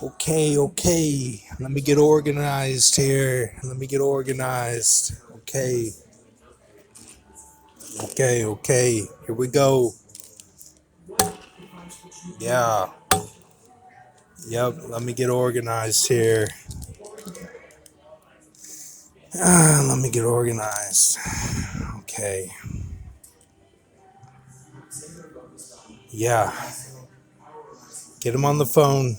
Okay. Let me get organized here. Let me get organized. Okay. Here we go. Yeah. Yep. Let me get organized here. Let me get organized. Okay. Yeah. Get him on the phone.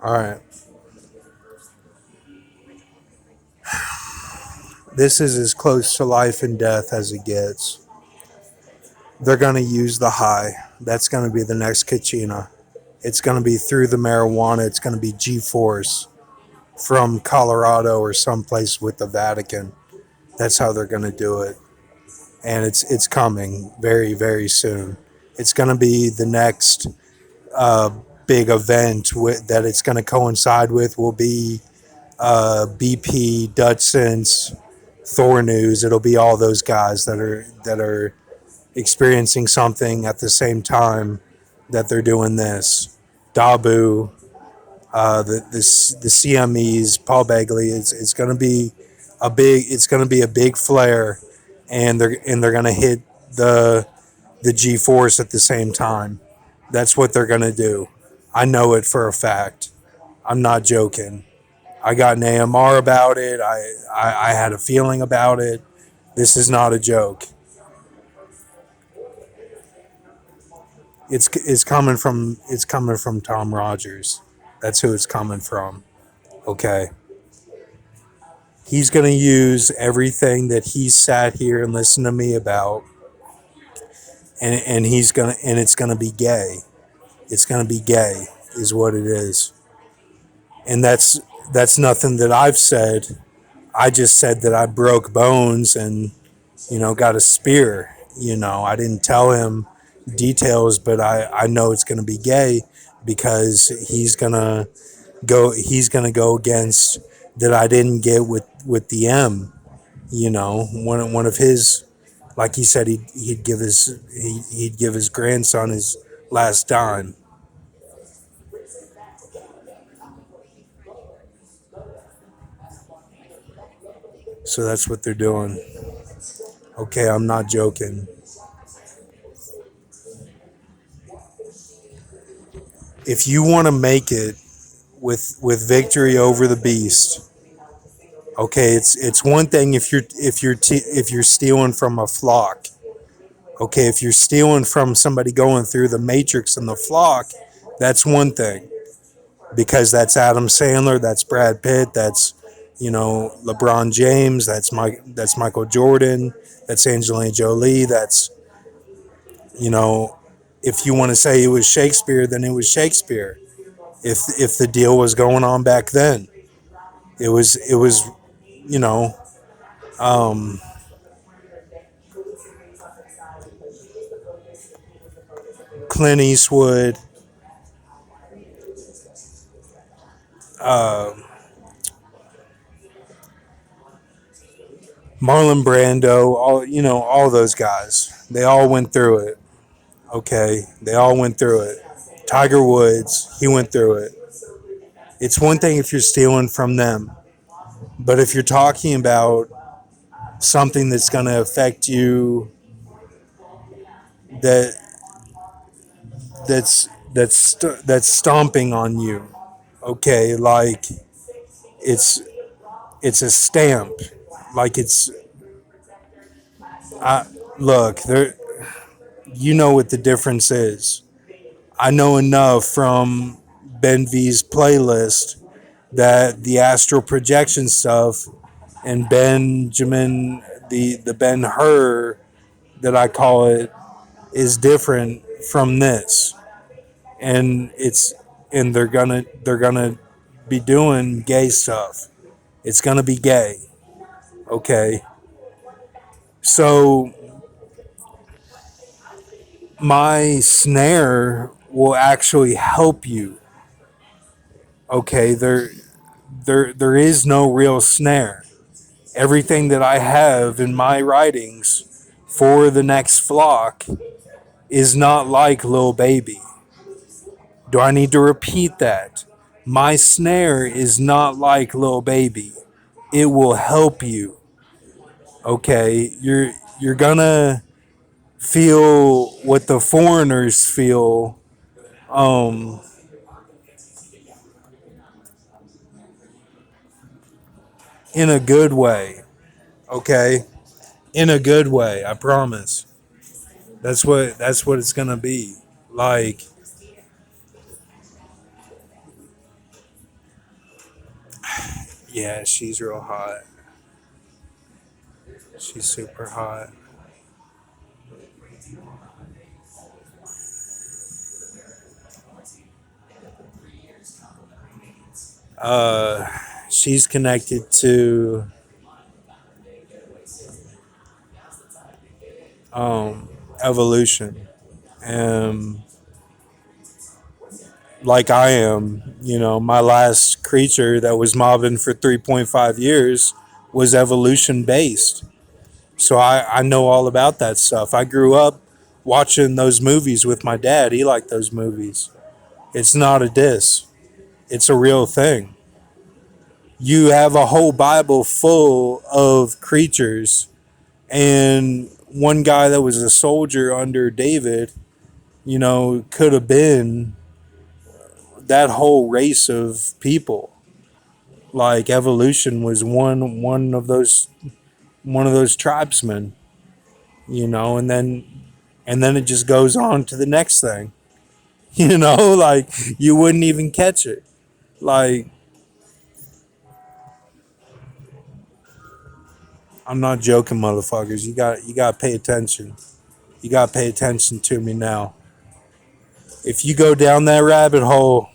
All right. This is as close to life and death as it gets. They're going to use the high. That's going to be the next Kachina. It's going to be through the marijuana. It's going to be Gforce from Colorado or someplace with the Vatican. That's how they're going to do it, and it's coming very soon. It's going to be the next uh, big event that it's going to coincide with. Will be BP, Dutchens, Thor News. It'll be all those guys that are experiencing something at the same time that they're doing this. Dabu, the CMEs, Paul Begley. It's going to be a big flare, and they're going to hit the G force at the same time. That's what they're going to do. I know it for a fact. I'm not joking. I got an AMR about it. I had a feeling about it. This is not a joke. It's coming from Tom Rogers. That's who it's coming from. Okay. He's going to use everything that he sat here and listened to me about, and it's going to be gay. It's going to be gay, is what it is, and that's nothing that I've said. I just said that I broke bones and got a spear. I didn't tell him details, but I know it's going to be gay because he's gonna go against that I didn't get with the M. One of his, like he said, he'd give his grandson his last dime. So that's what they're doing. Okay, I'm not joking. If you want to make it with victory over the beast, okay, it's one thing if you're stealing from a flock. Okay, if you're stealing from somebody going through the matrix and the flock, that's one thing because that's Adam Sandler, that's Brad Pitt, that's LeBron James, that's Michael Jordan, that's Angelina Jolie, that's you know if you want to say it was Shakespeare, then it was Shakespeare. If the deal was going on back then, it was you know um, Clint Eastwood, uh, Marlon Brando, all those guys. They all went through it. Okay, they all went through it. Tiger Woods, he went through it. It's one thing if you're stealing from them, but if you're talking about something that's going to affect you, that that's stomping on you, okay, like it's it's a stamp, like it's I look there. You know what the difference is. I know enough from Ben V's playlist that the astral projection stuff and Benjamin, the Ben Hur that I call it, is different from this, and it's and they're gonna be doing gay stuff. It's gonna be gay, okay. So my snare will actually help you, okay. There is no real snare. Everything that I have in my writings for the next flock is not like Lil Baby. Do I need to repeat that? My snare is not like Lil Baby. It will help you. Okay, you're gonna feel what the foreigners feel, um, in a good way. Okay, in a good way. I promise. That's what it's gonna be. Like, yeah, she's real hot. She's super hot. Uh, she's connected to evolution, and like I am, my last creature that was mobbing for 3.5 years was evolution based. So I know all about that stuff. I grew up watching those movies with my dad. He liked those movies. It's not a diss, it's a real thing. You have a whole Bible full of creatures, and one guy that was a soldier under David, could have been that whole race of people. Like evolution was one of those tribesmen, and then it just goes on to the next thing. Like you wouldn't even catch it. Like, I'm not joking, motherfuckers. You got to pay attention. You got to pay attention to me now. If you go down that rabbit hole,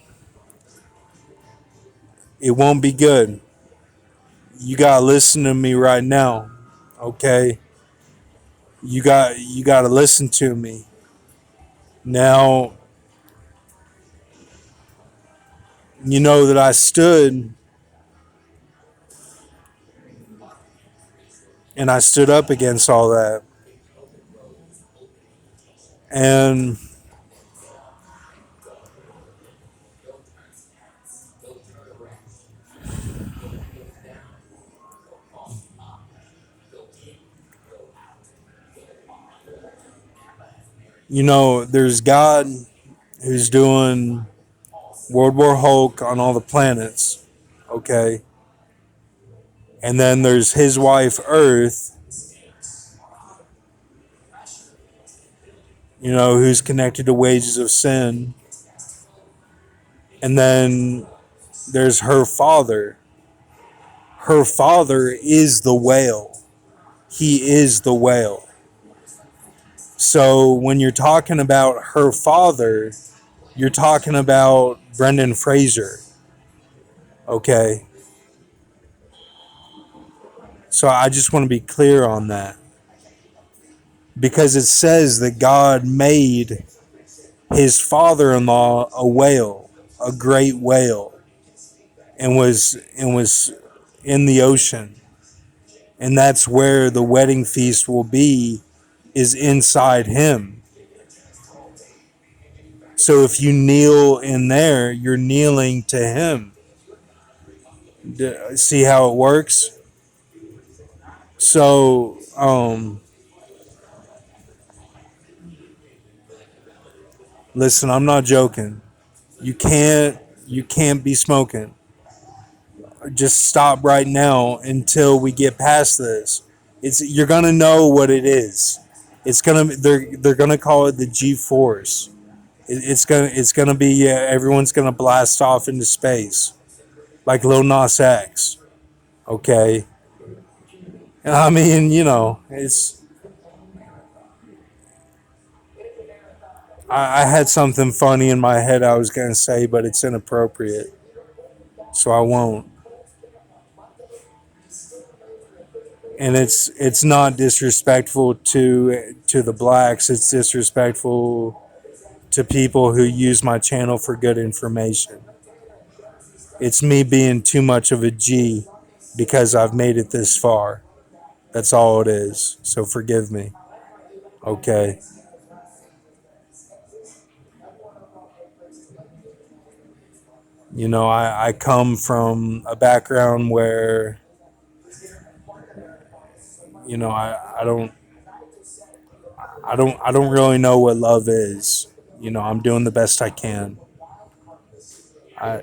it won't be good. You got to listen to me right now. Okay? You got to listen to me. Now, you know that I stood and I stood up against all that. And there's God who's doing World War Hulk on all the planets, okay? And then there's his wife Earth, who's connected to wages of sin. And then there's her father. Her father is the whale. He is the whale. So when you're talking about her father, you're talking about Brendan Fraser, okay? So I just want to be clear on that. Because it says that God made his father-in-law a whale, a great whale, and was in the ocean. And that's where the wedding feast will be, is inside him. So if you kneel in there, you're kneeling to him. See how it works? So, listen, I'm not joking. You can't you can't be smoking. Just stop right now until we get past this. It's you're gonna know what it is. It's gonna they're gonna call it the Gforce. It's gonna be everyone's gonna blast off into space like Lil Nas X. Okay, and I mean it's I had something funny in my head I was gonna say, but it's inappropriate, so I won't. And it's not disrespectful to the blacks. It's disrespectful to people who use my channel for good information. It's me being too much of a G because I've made it this far. That's all it is. So forgive me. Okay. I come from a background where, I don't really know what love is. I'm doing the best I can. I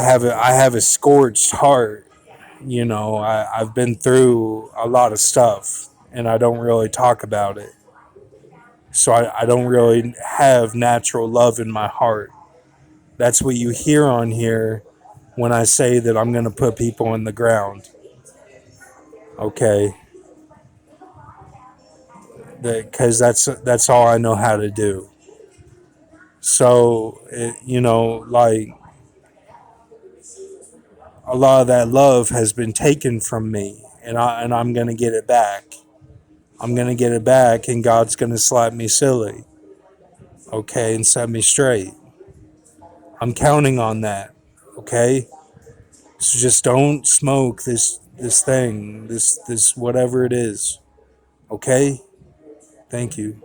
have a scorched heart. I've been through a lot of stuff and I don't really talk about it. So I don't really have natural love in my heart. That's what you hear on here when I say that I'm going to put people in the ground. Okay. Because that's all I know how to do. So, like a lot of that love has been taken from me and I'm going to get it back. I'm going to get it back and God's going to slap me silly. Okay, and set me straight. I'm counting on that. Okay? So just don't smoke this thing, this whatever it is. Okay? Thank you.